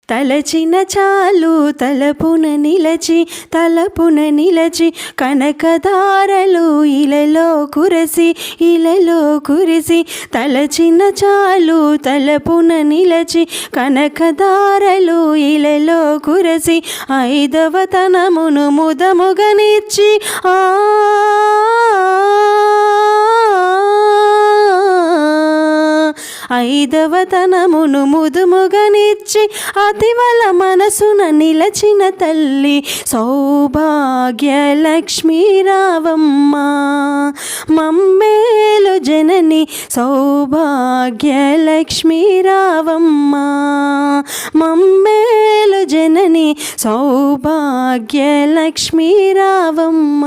తలచిన చాలు తలపున నిలచి కనకదారలు ఇలలో కురిసి తలచిన చాలు తలపున నిలచి కనకదారలు ఇలలో కురిసి ఐదవతనమును ముదముగనిచ్చి ఐదవతనమును ముదుముగనిచ్చి అతివల మనసున నిలచిన తల్లి సౌభాగ్యలక్ష్మీ రావమ్మ మమ్మేలు జనని సౌభాగ్యలక్ష్మీ రావమ్మ మమ్మేలు జనని సౌభాగ్యలక్ష్మీ రావమ్మ.